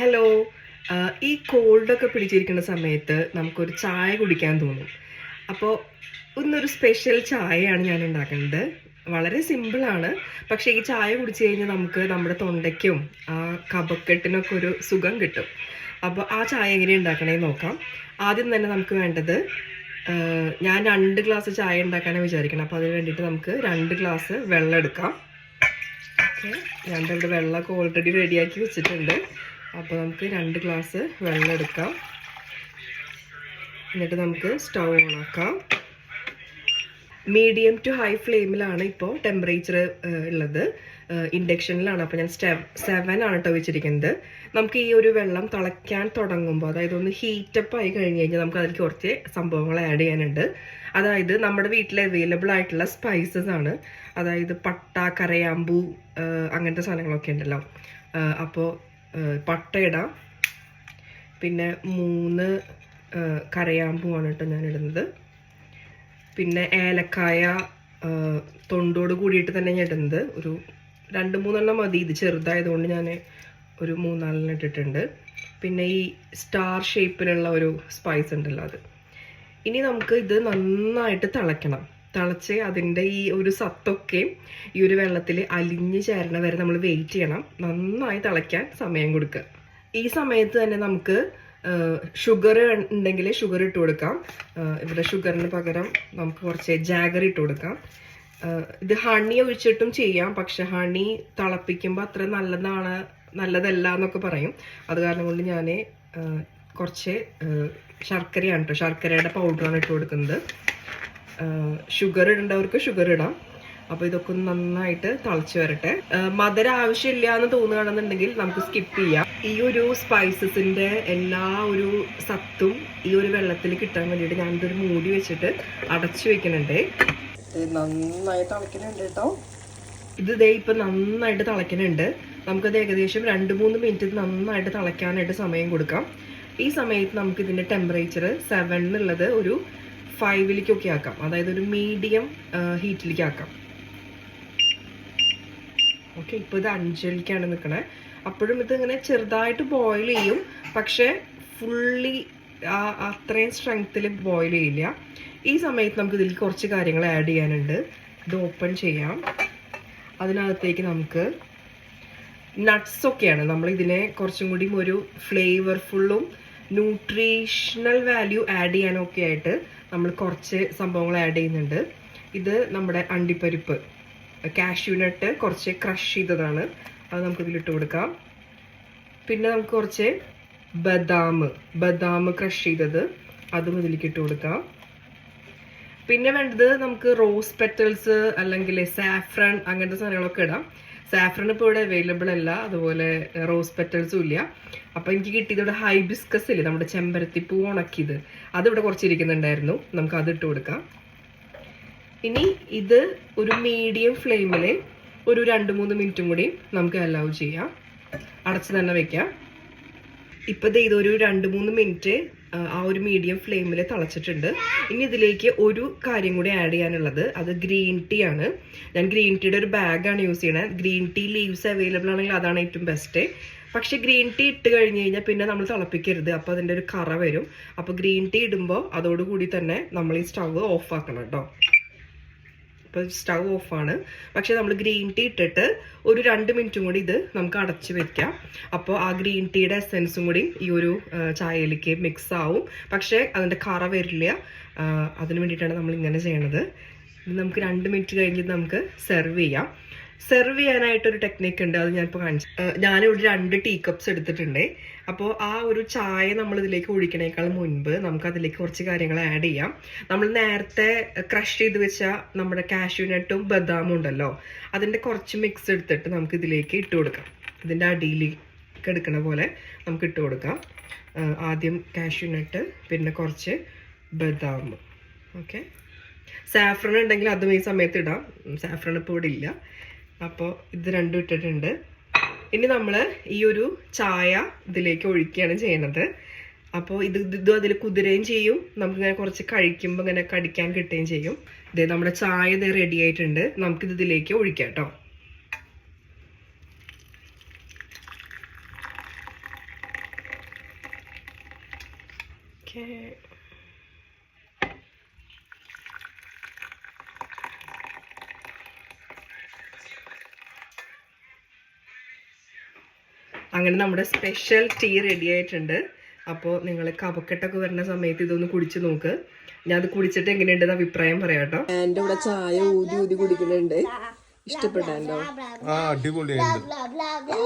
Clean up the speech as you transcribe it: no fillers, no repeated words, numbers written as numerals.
Hello. ഈ കോൾഡൊക്കെ പിടിച്ചിരിക്കുന്ന സമയത്ത് നമുക്കൊരു ചായ കുടിക്കാൻ തോന്നും. അപ്പോൾ ഇന്നൊരു സ്പെഷ്യൽ ചായയാണ് ഞാൻ ഉണ്ടാക്കുന്നത്. വളരെ സിമ്പിളാണ്. പക്ഷേ ഈ ചായ കുടിച്ചു കഴിഞ്ഞാൽ നമുക്ക് നമ്മുടെ തൊണ്ടയ്ക്കും കഫക്കെട്ടിനൊക്കെ ഒരു സുഖം കിട്ടും. അപ്പോൾ ആ ചായ എങ്ങനെ ഉണ്ടാക്കണേന്ന് നോക്കാം. ആദ്യം തന്നെ നമുക്ക് വേണ്ടത്, ഞാൻ 2 ഗ്ലാസ് ചായ ഉണ്ടാക്കാനാണ് വിചാരിക്കണം. അപ്പോൾ അതിന് വേണ്ടിയിട്ട് നമുക്ക് 2 ഗ്ലാസ് വെള്ളം എടുക്കാം. ഓക്കെ, ഞാനിവിടെ വെള്ളമൊക്കെ ഓൾറെഡി റെഡിയാക്കി വെച്ചിട്ടുണ്ട്. അപ്പോൾ നമുക്ക് 2 ഗ്ലാസ് വെള്ളം എടുക്കാം. എന്നിട്ട് നമുക്ക് സ്റ്റൗ ഓണാക്കാം. മീഡിയം ടു ഹൈ ഫ്ലെയിമിലാണ് ഇപ്പോൾ ടെമ്പറേച്ചർ ഉള്ളത്. ഇൻഡക്ഷനിലാണ്. അപ്പോൾ ഞാൻ 7 ആണ് കേട്ടോ വെച്ചിരിക്കുന്നത്. നമുക്ക് ഈ ഒരു വെള്ളം തിളയ്ക്കാൻ തുടങ്ങുമ്പോൾ, അതായത് ഒന്ന് ഹീറ്റപ്പ് ആയി കഴിഞ്ഞ് കഴിഞ്ഞാൽ നമുക്ക് അതിലേക്ക് കുറച്ച് സംഭവങ്ങൾ ആഡ് ചെയ്യാനുണ്ട്. അതായത് നമ്മുടെ വീട്ടിൽ അവൈലബിൾ ആയിട്ടുള്ള സ്പൈസസ് ആണ്. അതായത് പട്ട, കരയാമ്പൂ, അങ്ങനത്തെ സാധനങ്ങളൊക്കെ ഉണ്ടല്ലോ. അപ്പോൾ പട്ട ഇടാം. പിന്നെ 3 കരയാമ്പൂവാണ് കേട്ടോ ഞാൻ ഇടുന്നത്. പിന്നെ ഏലക്കായ തൊണ്ടോട് കൂടിയിട്ട് തന്നെ ഞാൻ ഇടുന്നത്. ഒരു 2-3 മതി. ഇത് ചെറുതായതുകൊണ്ട് ഞാൻ ഒരു 3-4 ഇട്ടിട്ടുണ്ട്. പിന്നെ ഈ സ്റ്റാർ ഷേപ്പിലുള്ള ഒരു സ്പൈസ് ഉണ്ടല്ലോ, അത്. ഇനി നമുക്ക് ഇത് നന്നായിട്ട് തിളയ്ക്കണം. തിളച്ച് അതിൻ്റെ ഈ ഒരു സത്തൊക്കെ ഈ ഒരു വെള്ളത്തിൽ അലിഞ്ഞ് ചേരണ വരെ നമ്മൾ വെയിറ്റ് ചെയ്യണം. നന്നായി തിളയ്ക്കാൻ സമയം കൊടുക്കുക. ഈ സമയത്ത് തന്നെ നമുക്ക് ഷുഗർ ഉണ്ടെങ്കിൽ ഷുഗർ ഇട്ട് കൊടുക്കാം. ഇവിടെ ഷുഗറിന് പകരം നമുക്ക് കുറച്ച് ജാഗർ ഇട്ട് കൊടുക്കാം. ഇത് ഹണി ഒഴിച്ചിട്ടും ചെയ്യാം. പക്ഷെ ഹണി തിളപ്പിക്കുമ്പോൾ അത്ര നല്ലതല്ല എന്നൊക്കെ പറയും. അത് കാരണം കൊണ്ട് ഞാൻ കുറച്ച് ശർക്കരയാണ് കേട്ടോ, ശർക്കരയുടെ പൗഡറാണ് ഇട്ട് കൊടുക്കുന്നത്. ഷുഗർ ഇടേണ്ടവർക്ക് ഷുഗർ ഇടാം. അപ്പോൾ ഇതൊക്കെ ഒന്ന് നന്നായിട്ട് തിളച്ച് വരട്ടെ. മധുരം ആവശ്യമില്ല എന്ന് തോന്നുകയാണെന്നുണ്ടെങ്കിൽ നമുക്ക് സ്കിപ്പ് ചെയ്യാം. ഈ ഒരു സ്പൈസസിന്റെ എല്ലാ ഒരു സത്തും ഈ ഒരു വെള്ളത്തിൽ കിട്ടാൻ വേണ്ടിയിട്ട് ഞാനിതൊരു മൂടി വെച്ചിട്ട് അടച്ചു വെക്കുന്നുണ്ട്. നന്നായി തിളയ്ക്കുന്നുണ്ട് കേട്ടോ. ഇത് ദേ ഇപ്പം നന്നായിട്ട് തിളയ്ക്കുന്നുണ്ട്. നമുക്കത് ഏകദേശം 2-3 മിനിറ്റ് നന്നായിട്ട് തിളയ്ക്കാനായിട്ട് സമയം കൊടുക്കാം. ഈ സമയത്ത് നമുക്ക് ഇതിന്റെ ടെമ്പറേച്ചർ 7 എന്നുള്ളത് ഒരു 5-ലേക്കൊക്കെ ആക്കാം. അതായത് ഒരു മീഡിയം ഹീറ്റിലേക്ക് ആക്കാം. ഓക്കെ, ഇപ്പോൾ ഇത് 5-ലേക്കാണ് നിൽക്കണേ. അപ്പോഴും ഇത് ഇങ്ങനെ ചെറുതായിട്ട് ബോയിൽ ചെയ്യും. പക്ഷെ ഫുള്ളി അത്രയും സ്ട്രെങ്ത്തിൽ ബോയിൽ ചെയ്യില്ല. ഈ സമയത്ത് നമുക്ക് ഇതിൽ കുറച്ച് കാര്യങ്ങൾ ആഡ് ചെയ്യാനുണ്ട്. ഇത് ഓപ്പൺ ചെയ്യാം. അതിനകത്തേക്ക് നമുക്ക് നട്ട്സൊക്കെയാണ്. നമ്മൾ ഇതിനെ കുറച്ചും കൂടി ഒരു ഫ്ലേവർഫുള്ളും ന്യൂട്രീഷണൽ വാല്യൂ ആഡ് ചെയ്യാനൊക്കെ ആയിട്ട് നമ്മൾ കുറച്ച് സംഭവങ്ങൾ ആഡ് ചെയ്യുന്നുണ്ട്. ഇത് നമ്മുടെ അണ്ടിപ്പരിപ്പ്, കാഷ്യൂനട്ട് കുറച്ച് ക്രഷ് ചെയ്തതാണ്. അത് നമുക്ക് ഇതിലിട്ട് കൊടുക്കാം. പിന്നെ നമുക്ക് കുറച്ച് ബദാം ക്രഷ് ചെയ്തത്, അതും ഇതിലേക്ക് ഇട്ട് കൊടുക്കാം. പിന്നെ വേണ്ടത് നമുക്ക് റോസ് പെറ്റൽസ് അല്ലെങ്കിൽ സാഫ്രൺ, അങ്ങനത്തെ സാധനങ്ങളൊക്കെ ഇടാം. സാഫ്രൺ ഇപ്പോൾ ഇവിടെ അവൈലബിൾ അല്ല. അതുപോലെ റോസ് പെറ്റൽസും ഇല്ല. അപ്പം എനിക്ക് കിട്ടിയത് ഇവിടെ ഹൈബിസ്കസ് ഇല്ലേ, നമ്മുടെ ചെമ്പരത്തിപ്പൂ ഉണക്കിയത്, അതിവിടെ കുറച്ചിരിക്കുന്നുണ്ടായിരുന്നു. നമുക്ക് അത് ഇട്ട് കൊടുക്കാം. ഇനി ഇത് ഒരു മീഡിയം ഫ്ലെയിമിൽ ഒരു 2-3 മിനിറ്റും കൂടി നമുക്ക് അലൗ ചെയ്യാം. അടച്ച് തന്നെ വെക്കാം. ഇപ്പം ഇതൊരു 2-3 മിനിറ്റ് ആ ഒരു മീഡിയം ഫ്ലെയിമിൽ തിളച്ചിട്ടുണ്ട്. ഇനി ഇതിലേക്ക് ഒരു കാര്യം കൂടി ആഡ് ചെയ്യാനുള്ളത്, അത് ഗ്രീൻ ടീ ആണ്. ഞാൻ ഗ്രീൻ ടീയുടെ ഒരു ബാഗാണ് യൂസ് ചെയ്യണത്. ഗ്രീൻ ടീ ലീവ്സ് അവൈലബിൾ ആണെങ്കിൽ അതാണ് ഏറ്റവും ബെസ്റ്റ്. പക്ഷെ ഗ്രീൻ ടീ ഇട്ട് കഴിഞ്ഞ് കഴിഞ്ഞാൽ പിന്നെ നമ്മൾ തിളപ്പിക്കരുത്. അപ്പോൾ അതിൻ്റെ ഒരു കറ വരും. അപ്പോൾ ഗ്രീൻ ടീ ഇടുമ്പോൾ അതോടുകൂടി തന്നെ നമ്മൾ ഈ സ്റ്റവ് ഓഫ് ആക്കണം കേട്ടോ. ഇപ്പോൾ സ്റ്റവ് ഓഫാണ്. പക്ഷെ നമ്മൾ ഗ്രീൻ ടീ ഇട്ടിട്ട് ഒരു 2 മിനിറ്റും കൂടി ഇത് നമുക്ക് അടച്ച് വെക്കാം. അപ്പോൾ ആ ഗ്രീൻ ടീയുടെ എസെൻസും കൂടി ഈ ഒരു ചായയിലേക്ക് മിക്സ് ആവും. പക്ഷേ അതിൻ്റെ കറ വരില്ല. അതിന് വേണ്ടിയിട്ടാണ് നമ്മൾ ഇങ്ങനെ ചെയ്യണത്. നമുക്ക് 2 മിനിറ്റ് കഴിഞ്ഞ് നമുക്ക് സെർവ് ചെയ്യാം. സെർവ് ചെയ്യാനായിട്ടൊരു ടെക്നിക്ക് ഉണ്ട്. അത് ഞാനിപ്പോൾ കാണിച്ചു. ഞാനിവിടെ 2 ടീ കപ്സ് എടുത്തിട്ടുണ്ട്. അപ്പോൾ ആ ഒരു ചായ നമ്മൾ ഇതിലേക്ക് ഒഴിക്കണേക്കാൾ മുൻപ് നമുക്ക് അതിലേക്ക് കുറച്ച് കാര്യങ്ങൾ ആഡ് ചെയ്യാം. നമ്മൾ നേരത്തെ ക്രഷ് ചെയ്ത് വെച്ച നമ്മുടെ കാഷ്യൂനട്ടും ബദാമും ഉണ്ടല്ലോ, അതിൻ്റെ കുറച്ച് മിക്സ് എടുത്തിട്ട് നമുക്ക് ഇതിലേക്ക് ഇട്ട് കൊടുക്കാം. ഇതിൻ്റെ അടിയിലേക്ക് എടുക്കണ പോലെ നമുക്ക് ഇട്ട് കൊടുക്കാം. ആദ്യം കാഷ്യൂനട്ട്, പിന്നെ കുറച്ച് ബദാം. ഓക്കെ, സാഫ്രൺ ഉണ്ടെങ്കിൽ അതും ഈ സമയത്ത് ഇടാം. സാഫ്രൺ ഇപ്പോൾ ഇവിടെ ഇല്ല. അപ്പോൾ ഇത് രണ്ടും ഇട്ടിട്ടുണ്ട്. ഇനി നമ്മൾ ഈ ഒരു ചായ ഇതിലേക്ക് ഒഴിക്കുകയാണ് ചെയ്യുന്നത്. അപ്പോൾ ഇതും അതിൽ കുതിരുകയും ചെയ്യും. നമുക്കിങ്ങനെ കുറച്ച് കഴിക്കുമ്പോൾ ഇങ്ങനെ കടിക്കാൻ കിട്ടുകയും ചെയ്യും. ഇതേ നമ്മുടെ ചായ ഇത് റെഡി ആയിട്ടുണ്ട്. നമുക്കിത് ഇതിലേക്ക് ഒഴിക്കാം കേട്ടോ. ഓക്കെ. അങ്ങനെ നമ്മുടെ സ്പെഷ്യൽ ടീ റെഡി ആയിട്ടുണ്ട്. അപ്പോൾ നിങ്ങൾ കഫക്കെട്ടൊക്കെ വരുന്ന സമയത്ത് ഇതൊന്ന് കുടിച്ച് നോക്ക്. ഞാൻ അത് കുടിച്ചിട്ട് എങ്ങനെയുണ്ടെന്ന് അഭിപ്രായം പറയാം കേട്ടോ. എൻ്റെ കൂടെ ചായ ഊതി ഊതി കുടിക്കുന്നുണ്ട്. ഇഷ്ടപ്പെട്ടോ? അടിപൊളിയായിരുന്നു.